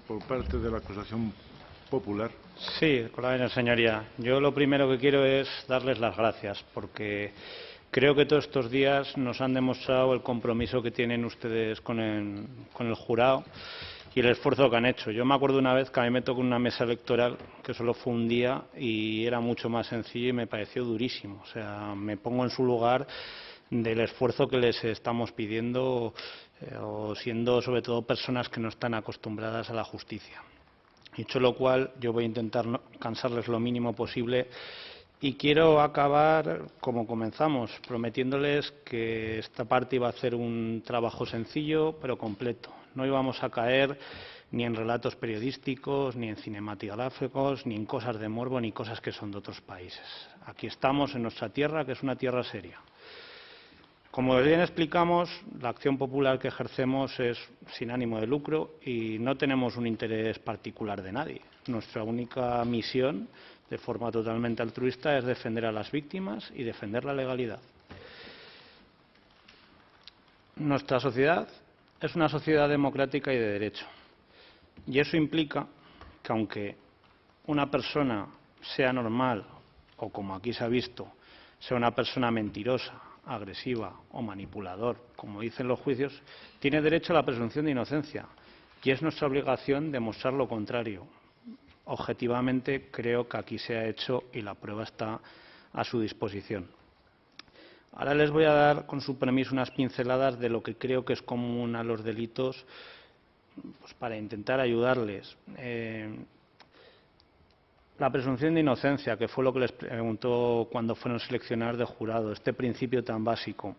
Por parte de la acusación popular. Sí, señoría. Yo lo primero que quiero es darles las gracias, porque creo que todos estos días nos han demostrado el compromiso que tienen ustedes con el jurado y el esfuerzo que han hecho. Yo me acuerdo una vez que a mí me tocó una mesa electoral, que solo fue un día, y era mucho más sencillo y me pareció durísimo. O sea, me pongo en su lugar del esfuerzo que les estamos pidiendo, o siendo sobre todo personas que no están acostumbradas a la justicia. Dicho lo cual, yo voy a intentar cansarles lo mínimo posible y quiero acabar como comenzamos, prometiéndoles que esta parte iba a hacer un trabajo sencillo pero completo. No íbamos a caer ni en relatos periodísticos, ni en cinematográficos, ni en cosas de morbo, ni cosas que son de otros países. Aquí estamos en nuestra tierra, que es una tierra seria. Como bien explicamos, la acción popular que ejercemos es sin ánimo de lucro y no tenemos un interés particular de nadie. Nuestra única misión, de forma totalmente altruista, es defender a las víctimas y defender la legalidad. Nuestra sociedad es una sociedad democrática y de derecho. Y eso implica que aunque una persona sea normal o, como aquí se ha visto, sea una persona mentirosa, agresiva o manipulador, como dicen los juicios, tiene derecho a la presunción de inocencia y es nuestra obligación demostrar lo contrario. Objetivamente creo que aquí se ha hecho y la prueba está a su disposición. Ahora les voy a dar, con su permiso, unas pinceladas de lo que creo que es común a los delitos, pues para intentar ayudarles. La presunción de inocencia, que fue lo que les preguntó cuando fueron seleccionados de jurado, este principio tan básico.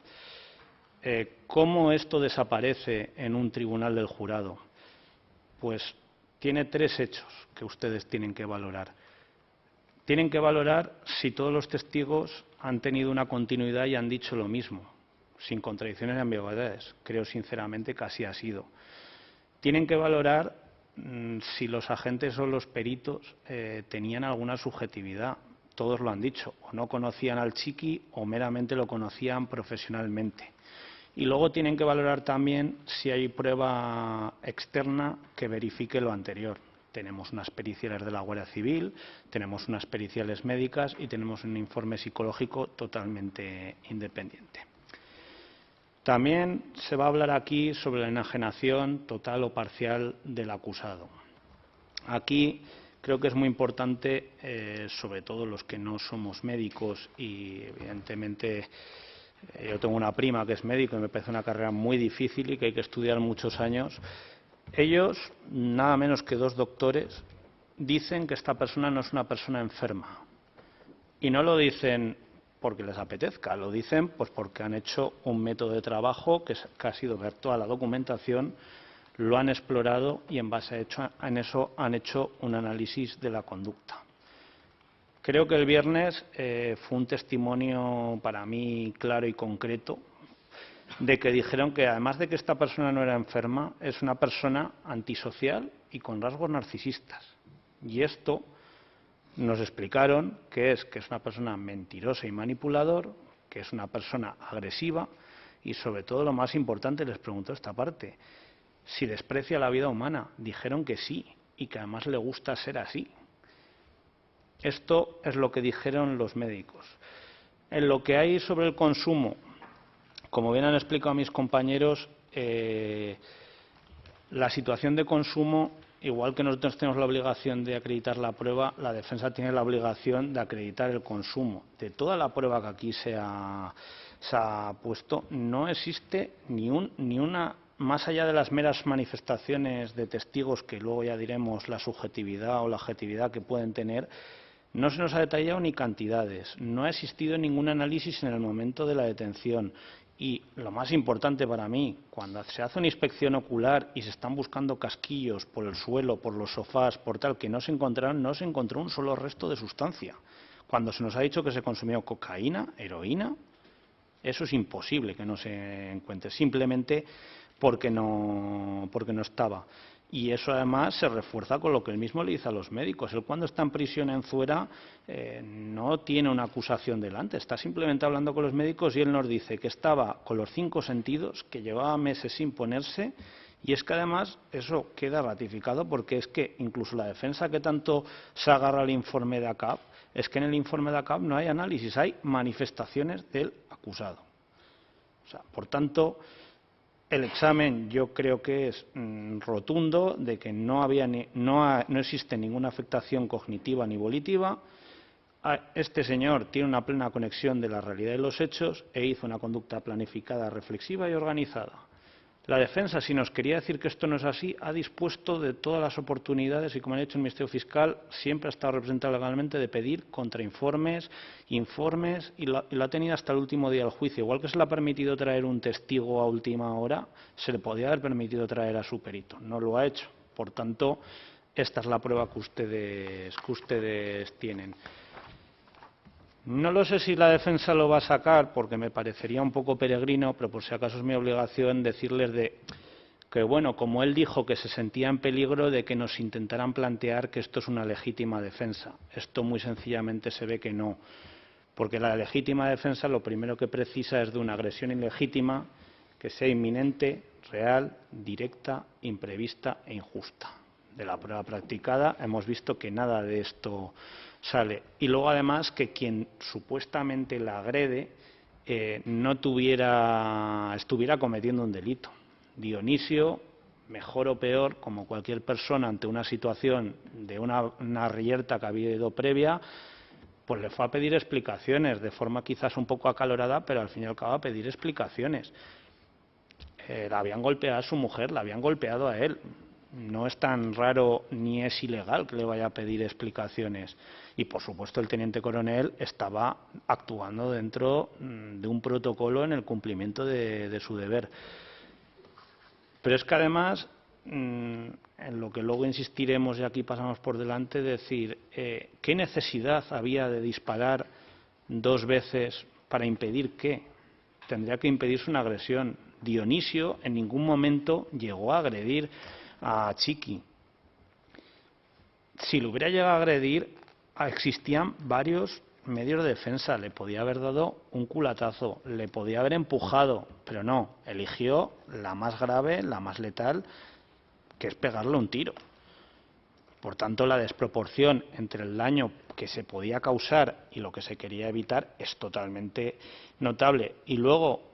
¿Cómo esto desaparece en un tribunal del jurado? Pues tiene tres hechos que ustedes tienen que valorar. Tienen que valorar si todos los testigos han tenido una continuidad y han dicho lo mismo, sin contradicciones ni ambigüedades. Creo sinceramente que así ha sido. Tienen que valorar si los agentes o los peritos tenían alguna subjetividad. Todos lo han dicho, o no conocían al chiqui o meramente lo conocían profesionalmente. Y luego tienen que valorar también si hay prueba externa que verifique lo anterior. Tenemos unas periciales de la Guardia Civil, tenemos unas periciales médicas y tenemos un informe psicológico totalmente independiente. También se va a hablar aquí sobre la enajenación total o parcial del acusado. Aquí creo que es muy importante, sobre todo los que no somos médicos y evidentemente yo tengo una prima que es médico y me parece una carrera muy difícil y que hay que estudiar muchos años. Ellos, nada menos que 2 doctores, dicen que esta persona no es una persona enferma. Y no lo dicen porque les apetezca, lo dicen pues porque han hecho un método de trabajo que ha sido ver toda la documentación, lo han explorado y en base a eso han hecho un análisis de la conducta. Creo que el viernes fue un testimonio para mí claro y concreto de que dijeron que además de que esta persona no era enferma, es una persona antisocial y con rasgos narcisistas. Y esto nos explicaron que es una persona mentirosa y manipulador, que es una persona agresiva y, sobre todo, lo más importante, les preguntó esta parte, si desprecia la vida humana. Dijeron que sí y que además le gusta ser así. Esto es lo que dijeron los médicos. En lo que hay sobre el consumo, como bien han explicado mis compañeros, la situación de consumo, igual que nosotros tenemos la obligación de acreditar la prueba, la defensa tiene la obligación de acreditar el consumo. De toda la prueba que aquí se ha puesto, no existe ni una, más allá de las meras manifestaciones de testigos, que luego ya diremos la subjetividad o la objetividad que pueden tener, no se nos ha detallado ni cantidades, no ha existido ningún análisis en el momento de la detención. Y lo más importante para mí, cuando se hace una inspección ocular y se están buscando casquillos por el suelo, por los sofás, por tal, que no se encontró un solo resto de sustancia. Cuando se nos ha dicho que se consumió cocaína, heroína, eso es imposible que no se encuentre, simplemente porque no estaba. Y eso además se refuerza con lo que él mismo le dice a los médicos. Él, cuando está en prisión en Zuera, no tiene una acusación delante, está simplemente hablando con los médicos y él nos dice que estaba con los 5 sentidos, que llevaba meses sin ponerse Y es que además eso queda ratificado porque es que incluso la defensa que tanto se agarra al informe de ACAP, es que en el informe de ACAP no hay análisis, hay manifestaciones del acusado. O sea, por tanto, el examen yo creo que es rotundo de que no existe ninguna afectación cognitiva ni volitiva. Este señor tiene una plena conexión de la realidad de los hechos e hizo una conducta planificada, reflexiva y organizada. La defensa, si nos quería decir que esto no es así, ha dispuesto de todas las oportunidades y, como ha dicho el Ministerio Fiscal, siempre ha estado representado legalmente de pedir contrainformes, informes y lo ha tenido hasta el último día del juicio. Igual que se le ha permitido traer un testigo a última hora, se le podía haber permitido traer a su perito. No lo ha hecho. Por tanto, esta es la prueba que ustedes tienen. No lo sé si la defensa lo va a sacar, porque me parecería un poco peregrino, pero por si acaso es mi obligación decirles que, bueno, como él dijo que se sentía en peligro de que nos intentaran plantear que esto es una legítima defensa. Esto muy sencillamente se ve que no, porque la legítima defensa lo primero que precisa es de una agresión ilegítima que sea inminente, real, directa, imprevista e injusta. De la prueba practicada hemos visto que nada de esto sale. Y luego, además, que quien supuestamente la agrede estuviera cometiendo un delito. Dionisio, mejor o peor, como cualquier persona ante una situación de una reyerta que ha habido previa, pues le fue a pedir explicaciones, de forma quizás un poco acalorada, pero al fin y al cabo a pedir explicaciones. La habían golpeado a su mujer, la habían golpeado a él. No es tan raro ni es ilegal que le vaya a pedir explicaciones. Y, por supuesto, el teniente coronel estaba actuando dentro de un protocolo en el cumplimiento de su deber. Pero es que, además, en lo que luego insistiremos y aquí pasamos por delante, decir, ¿qué necesidad había de disparar 2 veces para impedir qué? Tendría que impedirse una agresión. Dionisio en ningún momento llegó a agredir a Chiqui. Si lo hubiera llegado a agredir, existían varios medios de defensa. Le podía haber dado un culatazo, le podía haber empujado, pero no, eligió la más grave, la más letal, que es pegarle un tiro. Por tanto, la desproporción entre el daño que se podía causar y lo que se quería evitar es totalmente notable. Y luego,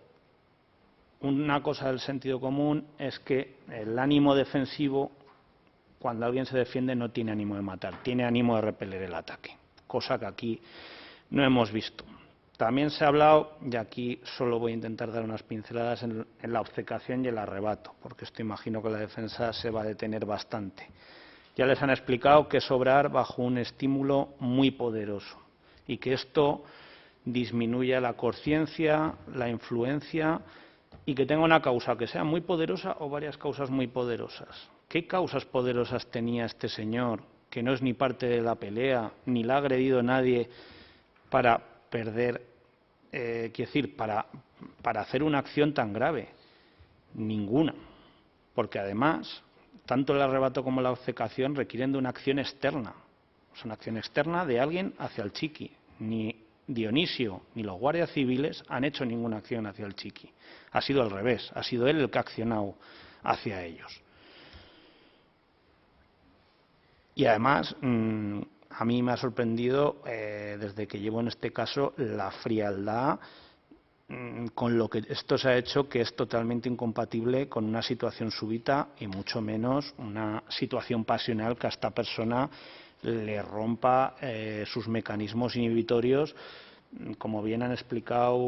una cosa del sentido común es que el ánimo defensivo, cuando alguien se defiende, no tiene ánimo de matar, tiene ánimo de repeler el ataque, cosa que aquí no hemos visto. También se ha hablado, y aquí solo voy a intentar dar unas pinceladas en la obcecación y el arrebato, porque esto imagino que la defensa se va a detener bastante. Ya les han explicado que es obrar bajo un estímulo muy poderoso y que esto disminuye la conciencia, la influencia y que tenga una causa que sea muy poderosa o varias causas muy poderosas. ¿Qué causas poderosas tenía este señor, que no es ni parte de la pelea, ni la ha agredido nadie, para perder, quiero decir, para hacer una acción tan grave? Ninguna. Porque además, tanto el arrebato como la obcecación requieren de una acción externa. Es una acción externa de alguien hacia el Chiqui. Ni Dionisio ni los guardias civiles han hecho ninguna acción hacia el Chiqui. Ha sido al revés, ha sido él el que ha accionado hacia ellos. Y además, a mí me ha sorprendido, desde que llevo en este caso, la frialdad con lo que esto se ha hecho, que es totalmente incompatible con una situación súbita y mucho menos una situación pasional que a esta persona le rompa sus mecanismos inhibitorios, como bien han explicado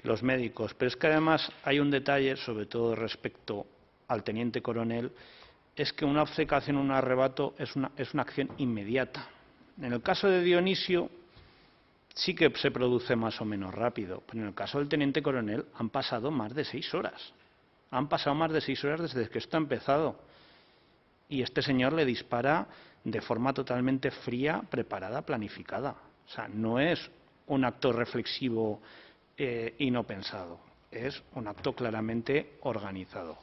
los médicos. Pero es que además hay un detalle, sobre todo respecto al teniente coronel, es que una obcecación o un arrebato es una acción inmediata. En el caso de Dionisio sí que se produce más o menos rápido, pero en el caso del teniente coronel han pasado más de 6 horas. Han pasado más de 6 horas desde que esto ha empezado. Y este señor le dispara de forma totalmente fría, preparada, planificada. O sea, no es un acto reflexivo y no pensado. Es un acto claramente organizado.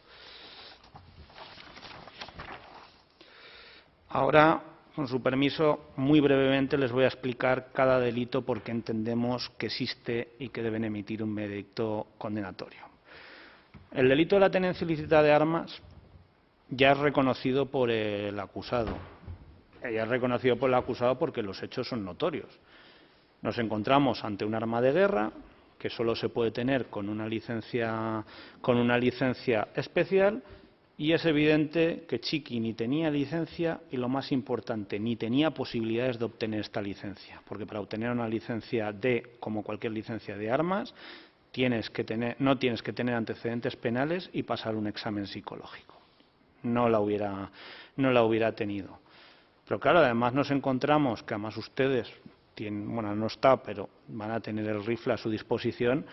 Ahora, con su permiso, muy brevemente les voy a explicar cada delito por qué entendemos que existe y que deben emitir un veredicto condenatorio. El delito de la tenencia ilícita de armas ya es reconocido por el acusado. Ya es reconocido por el acusado porque los hechos son notorios. Nos encontramos ante un arma de guerra que solo se puede tener con una licencia especial, y es evidente que Chiqui ni tenía licencia y, lo más importante, ni tenía posibilidades de obtener esta licencia, porque para obtener una licencia como cualquier licencia de armas, no tienes que tener antecedentes penales y pasar un examen psicológico. No la hubiera tenido. Pero claro, además nos encontramos que además ustedes bueno, no está, pero van a tener el rifle a su disposición,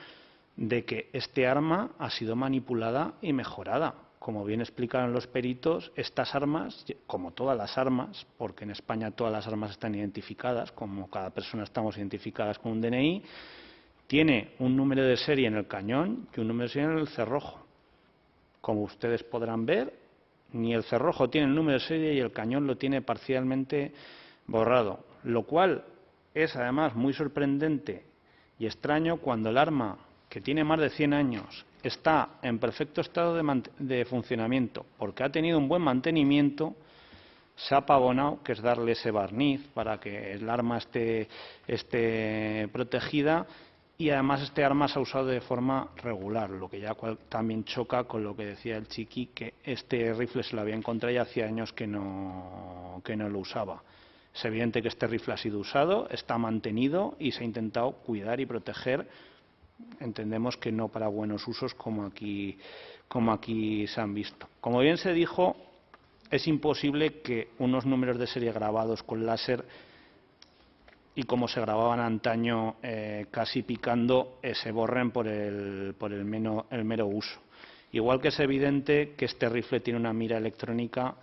de que este arma ha sido manipulada y mejorada. Como bien explicaron los peritos, estas armas, como todas las armas, porque en España todas las armas están identificadas, como cada persona estamos identificadas con un DNI, tiene un número de serie en el cañón y un número de serie en el cerrojo. Como ustedes podrán ver, ni el cerrojo tiene el número de serie y el cañón lo tiene parcialmente borrado, lo cual es además muy sorprendente y extraño cuando el arma, que tiene más de 100 años, está en perfecto estado de funcionamiento, porque ha tenido un buen mantenimiento, se ha pavonado, que es darle ese barniz para que el arma esté protegida, y además este arma se ha usado de forma regular, lo que ya también choca con lo que decía el Chiqui, que este rifle se lo había encontrado ya hacía años que no lo usaba. Es evidente que este rifle ha sido usado, está mantenido y se ha intentado cuidar y proteger. Entendemos que no para buenos usos como aquí se han visto. Como bien se dijo, es imposible que unos números de serie grabados con láser, y como se grababan antaño casi picando, se borren por el mero uso. Igual que es evidente que este rifle tiene una mira electrónica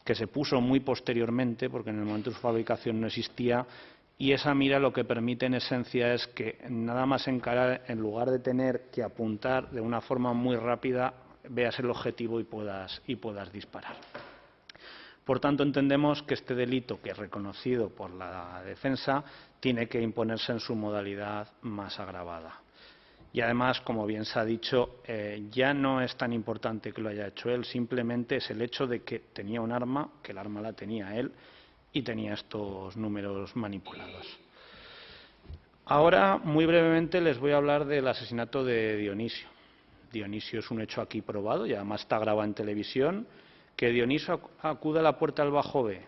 que se puso muy posteriormente, porque en el momento de su fabricación no existía, y esa mira lo que permite en esencia es que nada más encarar, en lugar de tener que apuntar de una forma muy rápida, veas el objetivo y puedas disparar. Por tanto, entendemos que este delito, que es reconocido por la defensa, tiene que imponerse en su modalidad más agravada. Y además, como bien se ha dicho, ya no es tan importante que lo haya hecho él, simplemente es el hecho de que tenía un arma, que el arma la tenía él, y tenía estos números manipulados. Ahora, muy brevemente, les voy a hablar del asesinato de Dionisio. Dionisio es un hecho aquí probado y además está grabado en televisión, que Dionisio acude a la puerta del bajo B,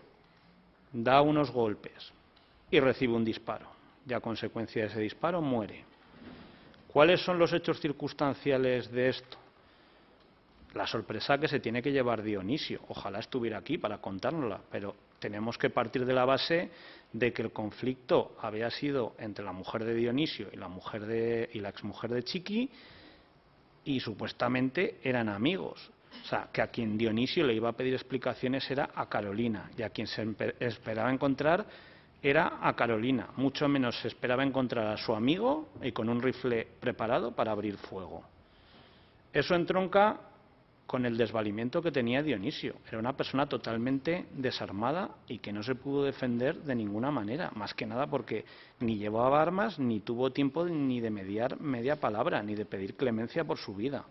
da unos golpes y recibe un disparo. Y a consecuencia de ese disparo muere. ¿Cuáles son los hechos circunstanciales de esto? La sorpresa que se tiene que llevar Dionisio. Ojalá estuviera aquí para contárnosla, pero tenemos que partir de la base de que el conflicto había sido entre la mujer de Dionisio y la exmujer de Chiqui, y supuestamente eran amigos. O sea, que a quien Dionisio le iba a pedir explicaciones era a Carolina, y a quien se esperaba encontrar era a Carolina. Mucho menos se esperaba encontrar a su amigo y con un rifle preparado para abrir fuego. Eso entronca con el desvalimiento que tenía Dionisio. Era una persona totalmente desarmada y que no se pudo defender de ninguna manera, más que nada porque ni llevaba armas, ni tuvo tiempo ni de mediar media palabra, ni de pedir clemencia por su vida.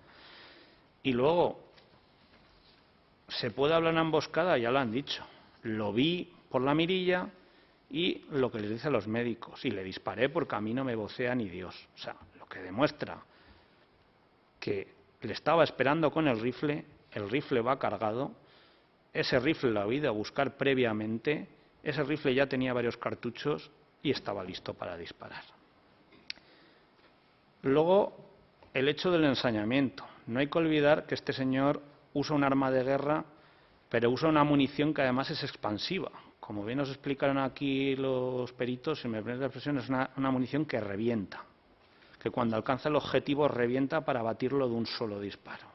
Y luego, se puede hablar en emboscada, ya lo han dicho. Lo vi por la mirilla y lo que les dice a los médicos, y le disparé porque a mí no me vocea ni Dios. O sea, lo que demuestra que le estaba esperando con el rifle va cargado, ese rifle lo había ido a buscar previamente, ese rifle ya tenía varios cartuchos y estaba listo para disparar. Luego, el hecho del ensañamiento. No hay que olvidar que este señor usa un arma de guerra, pero usa una munición que además es expansiva. Como bien nos explicaron aquí los peritos, si me permite la expresión, es una munición que revienta, que cuando alcanza el objetivo revienta para abatirlo de un solo disparo.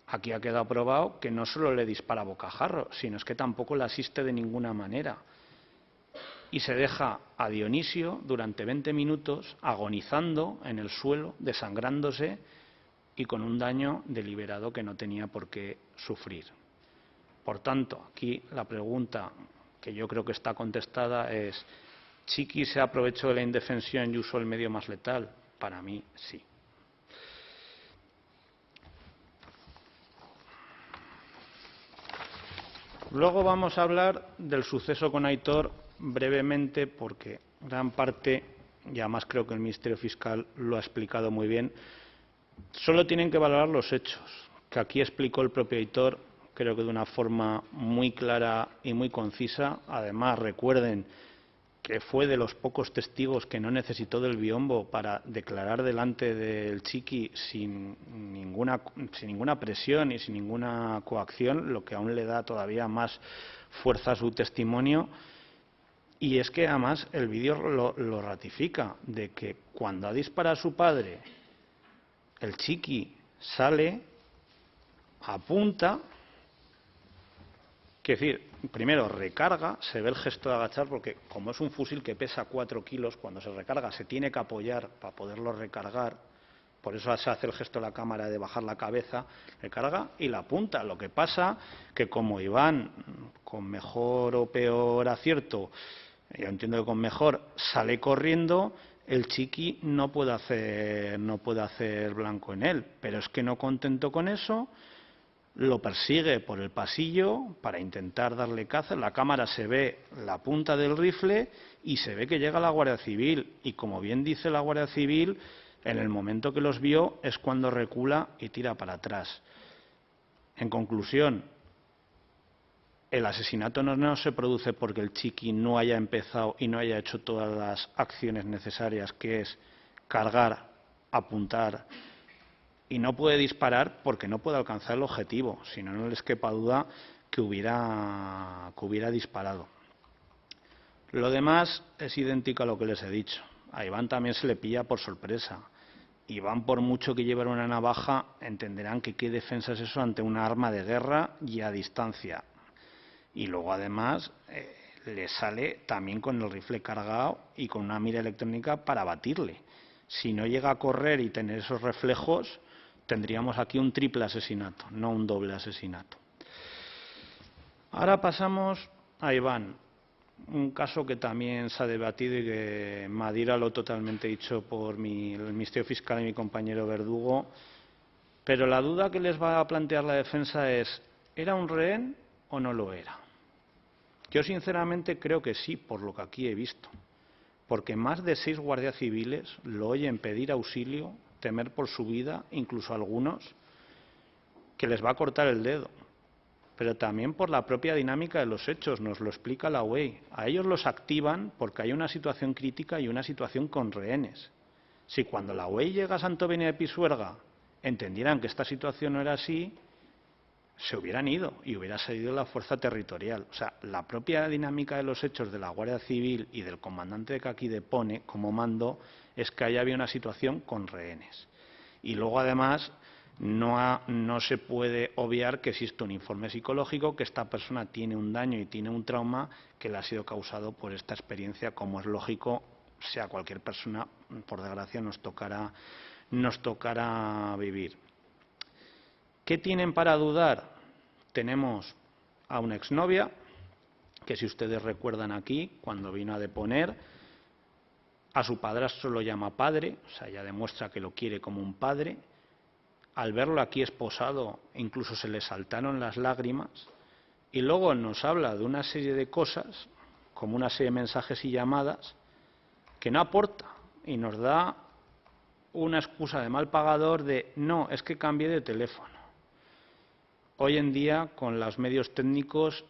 Aquí ha quedado probado que no solo le dispara a bocajarro, sino es que tampoco le asiste de ninguna manera. Y se deja a Dionisio durante 20 minutos agonizando en el suelo, desangrándose y con un daño deliberado que no tenía por qué sufrir. Por tanto, aquí la pregunta que yo creo que está contestada es: ¿Chiqui se aprovechó de la indefensión y usó el medio más letal? Para mí, sí. Luego vamos a hablar del suceso con Aitor brevemente, porque gran parte, y además creo que el Ministerio Fiscal lo ha explicado muy bien, solo tienen que valorar los hechos, que aquí explicó el propio Aitor, creo que de una forma muy clara y muy concisa. Además, recuerden que fue de los pocos testigos que no necesitó del biombo para declarar delante del Chiqui sin ninguna presión y sin ninguna coacción, lo que aún le da todavía más fuerza a su testimonio. Y es que además el vídeo lo ratifica, de que cuando ha disparado a su padre, el Chiqui sale, apunta, es decir, primero recarga, se ve el gesto de agachar, porque como es un fusil que pesa 4 kilos, cuando se recarga se tiene que apoyar para poderlo recargar, por eso se hace el gesto de la cámara de bajar la cabeza, recarga y la apunta. Lo que pasa que como Iván, con mejor o peor acierto, yo entiendo que con mejor, sale corriendo, el Chiqui no puede hacer blanco en él. Pero es que no contento con eso, lo persigue por el pasillo para intentar darle caza. En la cámara se ve la punta del rifle y se ve que llega la Guardia Civil. Y como bien dice la Guardia Civil, en el momento que los vio es cuando recula y tira para atrás. En conclusión, el asesinato no se produce porque el Chiqui no haya empezado y no haya hecho todas las acciones necesarias, que es cargar, apuntar, y no puede disparar porque no puede alcanzar el objetivo, si no, no les quepa duda que hubiera disparado. Lo demás es idéntico a lo que les he dicho. A Iván también se le pilla por sorpresa. Iván, por mucho que lleve una navaja, entenderán que qué defensa es eso ante una arma de guerra y a distancia. Y luego, además, le sale también con el rifle cargado y con una mira electrónica para batirle. Si no llega a correr y tener esos reflejos, tendríamos aquí un triple asesinato, no un doble asesinato. Ahora pasamos a Iván, un caso que también se ha debatido y que Madira lo totalmente dicho por el Ministerio Fiscal y mi compañero Verdugo, pero la duda que les va a plantear la defensa es: ¿era un rehén o no lo era? Yo sinceramente creo que sí, por lo que aquí he visto, porque más de 6 guardias civiles lo oyen pedir auxilio, temer por su vida, incluso algunos que les va a cortar el dedo, pero también por la propia dinámica de los hechos, nos lo explica la UEI. A ellos los activan porque hay una situación crítica y una situación con rehenes. Si cuando la UEI llega a Santovenia de Pisuerga entendieran que esta situación no era así, se hubieran ido y hubiera seguido la fuerza territorial. O sea, la propia dinámica de los hechos de la Guardia Civil y del comandante de que aquí depone como mando es que ahí había una situación con rehenes. Y luego, además, no se puede obviar que existe un informe psicológico, que esta persona tiene un daño y tiene un trauma que le ha sido causado por esta experiencia, como es lógico, sea cualquier persona, por desgracia, nos tocará vivir. ¿Qué tienen para dudar? Tenemos a una exnovia, que si ustedes recuerdan aquí, cuando vino a deponer, a su padrastro lo llama padre, o sea, ya demuestra que lo quiere como un padre. Al verlo aquí esposado, incluso se le saltaron las lágrimas. Y luego nos habla de una serie de cosas, como una serie de mensajes y llamadas, que no aporta y nos da una excusa de mal pagador de no, es que cambié de teléfono. Hoy en día, con los medios técnicos,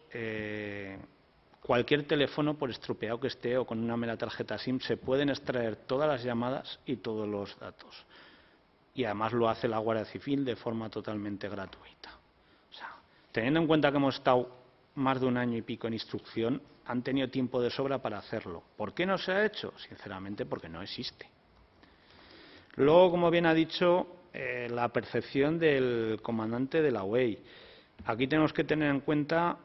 cualquier teléfono, por estropeado que esté o con una mera tarjeta SIM, se pueden extraer todas las llamadas y todos los datos. Y además lo hace la Guardia Civil de forma totalmente gratuita. O sea, teniendo en cuenta que hemos estado más de 1 año y pico en instrucción, han tenido tiempo de sobra para hacerlo. ¿Por qué no se ha hecho? Sinceramente, porque no existe. Luego, como bien ha dicho, la percepción del comandante de la UEI. Aquí tenemos que tener en cuenta,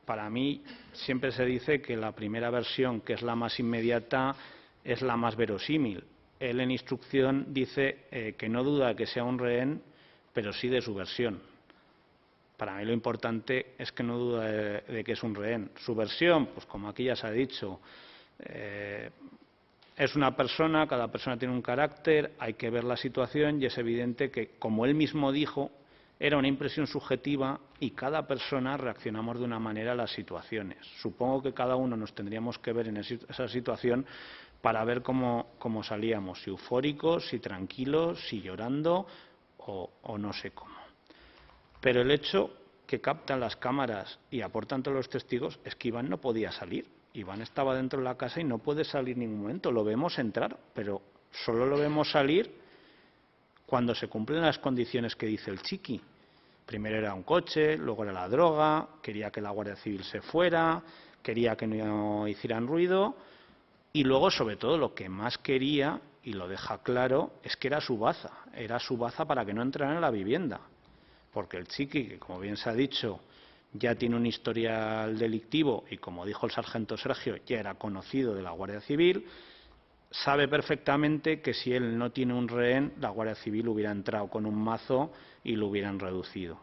para mí, siempre se dice que la primera versión, que es la más inmediata, es la más verosímil. Él en instrucción dice que no duda de que sea un rehén, pero sí de su versión. Para mí lo importante es que no duda de que es un rehén. Su versión, pues como aquí ya se ha dicho, es una persona, cada persona tiene un carácter, hay que ver la situación y es evidente que, como él mismo dijo, Era una impresión subjetiva y cada persona reaccionamos de una manera a las situaciones. Supongo que cada uno nos tendríamos que ver en esa situación para ver cómo salíamos, si eufóricos, si tranquilos, si llorando o no sé cómo. Pero el hecho que captan las cámaras y aportan todos los testigos es que Iván no podía salir. Iván estaba dentro de la casa y no puede salir en ningún momento. Lo vemos entrar, pero solo lo vemos salir cuando se cumplen las condiciones que dice el chiqui. Primero era un coche, luego era la droga, quería que la Guardia Civil se fuera, quería que no hicieran ruido y luego, sobre todo, lo que más quería, y lo deja claro, es que era su baza para que no entraran en la vivienda. Porque el chiqui, que como bien se ha dicho, ya tiene un historial delictivo y, como dijo el sargento Sergio, ya era conocido de la Guardia Civil, sabe perfectamente que si él no tiene un rehén, la Guardia Civil hubiera entrado con un mazo y lo hubieran reducido.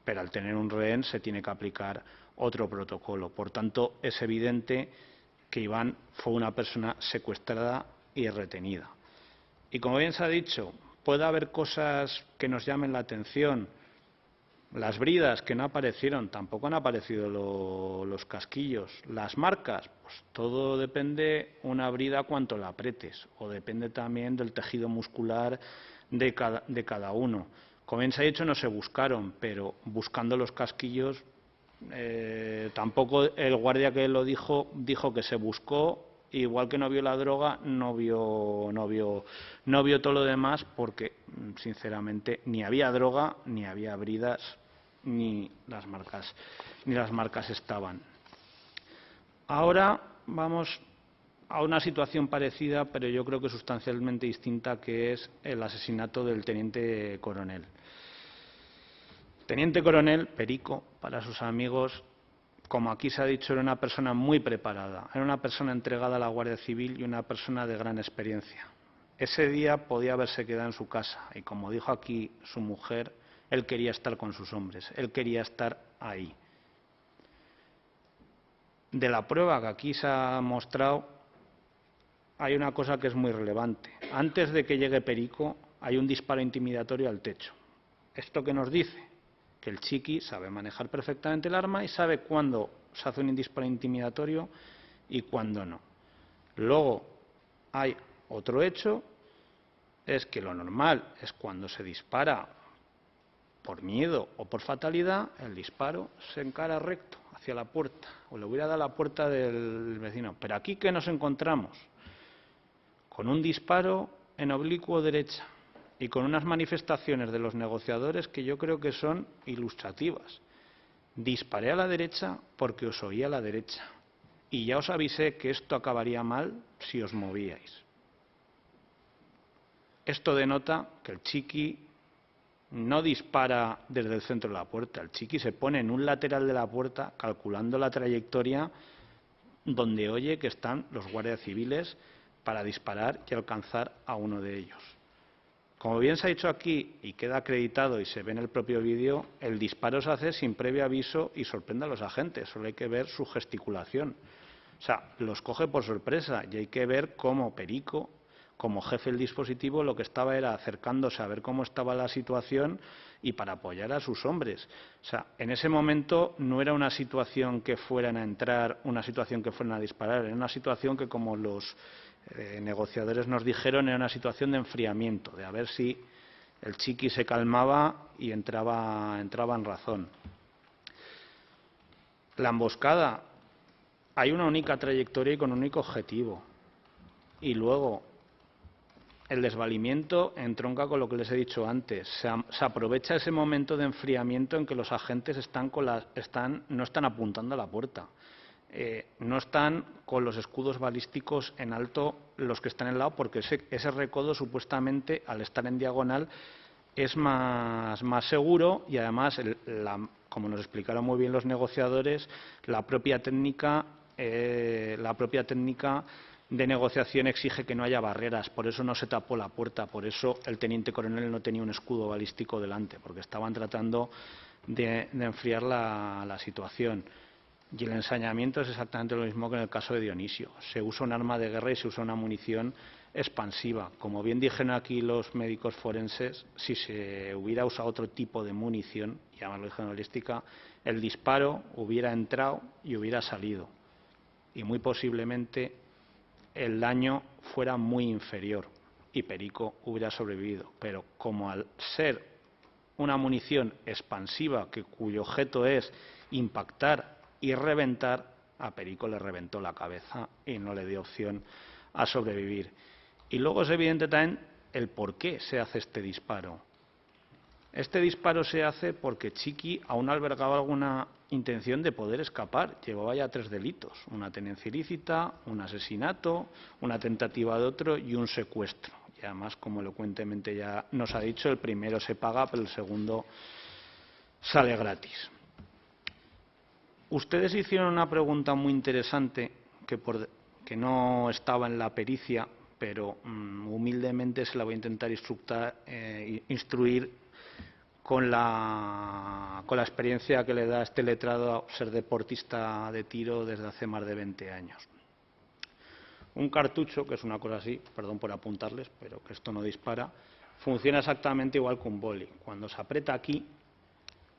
Pero al tener un rehén se tiene que aplicar otro protocolo. Por tanto, es evidente que Iván fue una persona secuestrada y retenida. Y como bien se ha dicho, puede haber cosas que nos llamen la atención. Las bridas que no aparecieron, tampoco han aparecido los casquillos. Las marcas, pues todo depende una brida cuánto la apretes, o depende también del tejido muscular de cada uno. Como bien se ha dicho, no se buscaron, pero buscando los casquillos, tampoco el guardia que lo dijo que se buscó, igual que no vio la droga, no vio todo lo demás, porque sinceramente ni había droga, ni había bridas, ni las marcas estaban. Ahora vamos a una situación parecida, pero yo creo que sustancialmente distinta, que es el asesinato del teniente coronel. Teniente coronel, Perico, para sus amigos, como aquí se ha dicho, era una persona muy preparada, era una persona entregada a la Guardia Civil y una persona de gran experiencia. Ese día podía haberse quedado en su casa y, como dijo aquí su mujer, él quería estar con sus hombres, él quería estar ahí. De la prueba que aquí se ha mostrado, hay una cosa que es muy relevante. Antes de que llegue Perico, hay un disparo intimidatorio al techo. ¿Esto qué nos dice? Que el chiqui sabe manejar perfectamente el arma y sabe cuándo se hace un disparo intimidatorio y cuándo no. Luego hay otro hecho, es que lo normal es cuando se dispara por miedo o por fatalidad, el disparo se encara recto hacia la puerta, o le hubiera dado a la puerta del vecino. Pero aquí, ¿qué nos encontramos? Con un disparo en oblicuo derecha y con unas manifestaciones de los negociadores que yo creo que son ilustrativas. Disparé a la derecha porque os oía a la derecha y ya os avisé que esto acabaría mal si os movíais. Esto denota que el chiqui no dispara desde el centro de la puerta. El chiqui se pone en un lateral de la puerta calculando la trayectoria donde oye que están los guardias civiles para disparar y alcanzar a uno de ellos. Como bien se ha dicho aquí y queda acreditado y se ve en el propio vídeo, el disparo se hace sin previo aviso y sorprende a los agentes. Solo hay que ver su gesticulación. O sea, los coge por sorpresa y hay que ver cómo Perico, como jefe del dispositivo, lo que estaba era acercándose a ver cómo estaba la situación y para apoyar a sus hombres. O sea, en ese momento no era una situación que fueran a entrar, una situación que fueran a disparar, era una situación que, como los negociadores nos dijeron, era una situación de enfriamiento, de a ver si el chiqui se calmaba y entraba en razón. La emboscada, hay una única trayectoria y con un único objetivo. Y luego, el desvalimiento entronca con lo que les he dicho antes. Se aprovecha ese momento de enfriamiento en que los agentes no están apuntando a la puerta. No están con los escudos balísticos en alto los que están en el lado, porque ese recodo, supuestamente, al estar en diagonal, es más seguro y, además, como nos explicaron muy bien los negociadores, la propia técnica de negociación exige que no haya barreras. Por eso no se tapó la puerta, por eso el teniente coronel no tenía un escudo balístico delante, porque estaban tratando de enfriar la situación. Y el ensañamiento es exactamente lo mismo que en el caso de Dionisio. Se usa un arma de guerra y se usa una munición expansiva. Como bien dijeron aquí los médicos forenses, si se hubiera usado otro tipo de munición, llamarlo balística, el disparo hubiera entrado y hubiera salido. Y muy posiblemente el daño fuera muy inferior y Perico hubiera sobrevivido. Pero como al ser una munición expansiva cuyo objeto es impactar y reventar, a Perico le reventó la cabeza y no le dio opción a sobrevivir. Y luego es evidente también el por qué se hace este disparo. Este disparo se hace porque Chiqui aún albergaba alguna intención de poder escapar. Llevaba ya 3 delitos, una tenencia ilícita, un asesinato, una tentativa de otro y un secuestro. Y además, como elocuentemente ya nos ha dicho, el primero se paga, pero el segundo sale gratis. Ustedes hicieron una pregunta muy interesante que no estaba en la pericia, pero humildemente se la voy a intentar instruir con la experiencia que le da este letrado a ser deportista de tiro desde hace más de 20 años. Un cartucho, que es una cosa así, perdón por apuntarles, pero que esto no dispara, funciona exactamente igual que un boli. Cuando se aprieta aquí,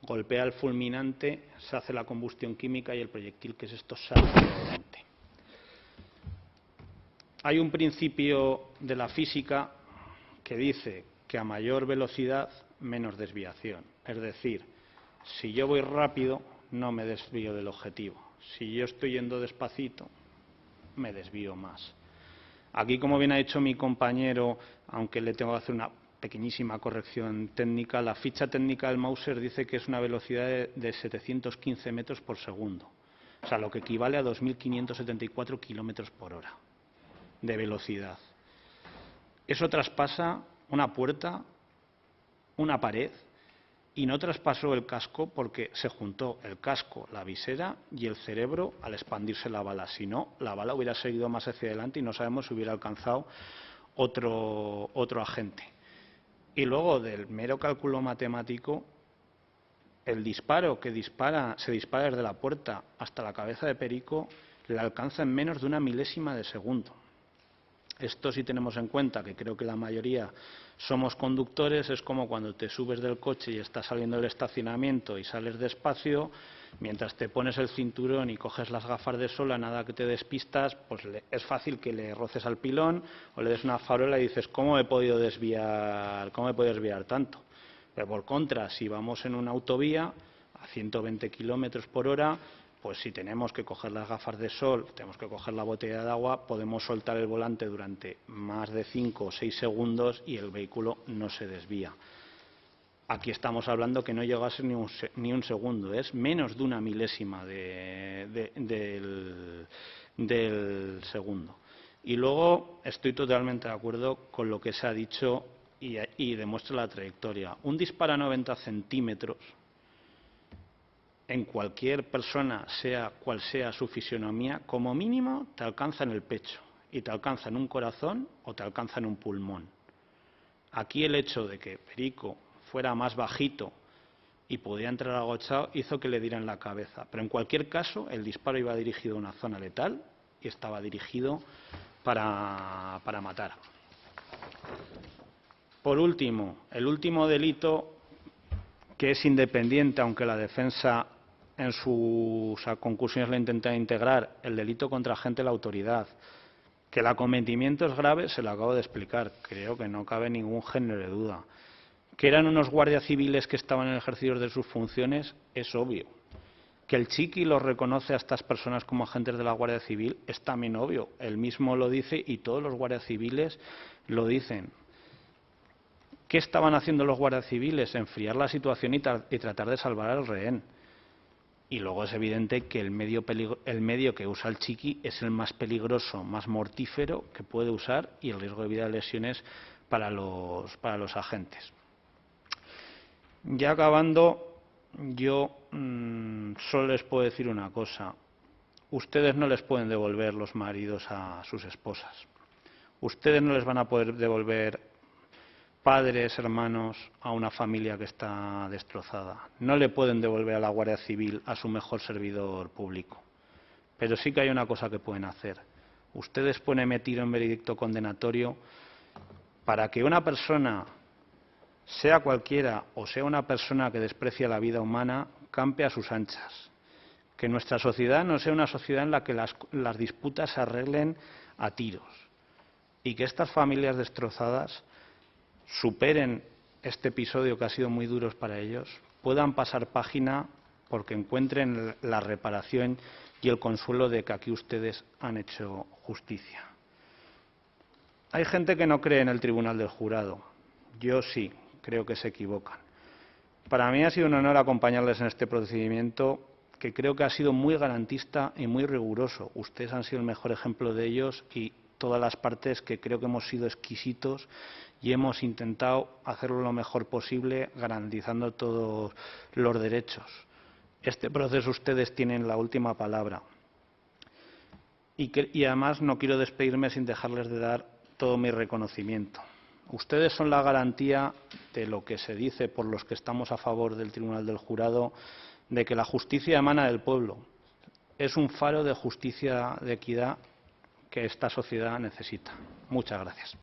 golpea el fulminante, se hace la combustión química y el proyectil, que es esto, sale adelante. Hay un principio de la física que dice que a mayor velocidad, menos desviación. Es decir, si yo voy rápido, no me desvío del objetivo. Si yo estoy yendo despacito, me desvío más. Aquí, como bien ha dicho mi compañero, aunque le tengo que hacer una pequeñísima corrección técnica, la ficha técnica del Mauser dice que es una velocidad de 715 metros por segundo, o sea, lo que equivale a 2.574 kilómetros por hora de velocidad. Eso traspasa una puerta, una pared, y no traspasó el casco porque se juntó el casco, la visera y el cerebro al expandirse la bala. Si no, la bala hubiera seguido más hacia adelante y no sabemos si hubiera alcanzado otro agente. Y luego, del mero cálculo matemático, el disparo se dispara desde la puerta hasta la cabeza de Perico le alcanza en menos de una milésima de segundo. Esto, si tenemos en cuenta que creo que la mayoría somos conductores, es como cuando te subes del coche y estás saliendo del estacionamiento y sales despacio, mientras te pones el cinturón y coges las gafas de sol, a nada que te despistas, pues es fácil que le roces al pilón o le des una farola y dices, ¿cómo me he podido desviar tanto? Pero por contra, si vamos en una autovía a 120 kilómetros por hora, pues si tenemos que coger las gafas de sol, tenemos que coger la botella de agua, podemos soltar el volante durante más de 5 o 6 segundos y el vehículo no se desvía. Aquí estamos hablando que no llega a ser ni un segundo, es menos de una milésima del segundo. Y luego estoy totalmente de acuerdo con lo que se ha dicho y demuestra la trayectoria. Un disparo a 90 centímetros en cualquier persona, sea cual sea su fisionomía, como mínimo te alcanza en el pecho y te alcanza en un corazón o te alcanza en un pulmón. Aquí el hecho de que Perico fuera más bajito y podía entrar agachado hizo que le diera en la cabeza. Pero en cualquier caso, el disparo iba dirigido a una zona letal y estaba dirigido para matar. Por último, el último delito, que es independiente, aunque la defensa en sus conclusiones lo intenta integrar, el delito contra agente de la autoridad. Que el acometimiento es grave, se lo acabo de explicar, creo que no cabe ningún género de duda. Que eran unos guardias civiles que estaban en el ejercicio de sus funciones, es obvio. Que el Chiqui los reconoce a estas personas como agentes de la Guardia Civil es también obvio. Él mismo lo dice y todos los guardias civiles lo dicen. ¿Qué estaban haciendo los guardias civiles? Enfriar la situación y tratar de salvar al rehén. Y luego es evidente que el medio que usa el Chiqui es el más peligroso, más mortífero que puede usar y el riesgo de vida de lesiones para los agentes. Ya acabando, yo solo les puedo decir una cosa. Ustedes no les pueden devolver los maridos a sus esposas. Ustedes no les van a poder devolver padres, hermanos, a una familia que está destrozada. No le pueden devolver a la Guardia Civil a su mejor servidor público. Pero sí que hay una cosa que pueden hacer. Ustedes pueden emitir un veredicto condenatorio para que una persona, sea cualquiera, o sea una persona que desprecia la vida humana, campe a sus anchas. Que nuestra sociedad no sea una sociedad en la que las disputas se arreglen a tiros. Y que estas familias destrozadas superen este episodio que ha sido muy duro para ellos, puedan pasar página porque encuentren la reparación y el consuelo de que aquí ustedes han hecho justicia. Hay gente que no cree en el Tribunal del Jurado. Yo sí, creo que se equivocan. Para mí ha sido un honor acompañarles en este procedimiento, que creo que ha sido muy garantista y muy riguroso. Ustedes han sido el mejor ejemplo de ellos y todas las partes, que creo que hemos sido exquisitos y hemos intentado hacerlo lo mejor posible, garantizando todos los derechos. Este proceso ustedes tienen la última palabra. Y además no quiero despedirme sin dejarles de dar todo mi reconocimiento. Ustedes son la garantía de lo que se dice por los que estamos a favor del Tribunal del Jurado, de que la justicia emana del pueblo. Es un faro de justicia, de equidad, que esta sociedad necesita. Muchas gracias.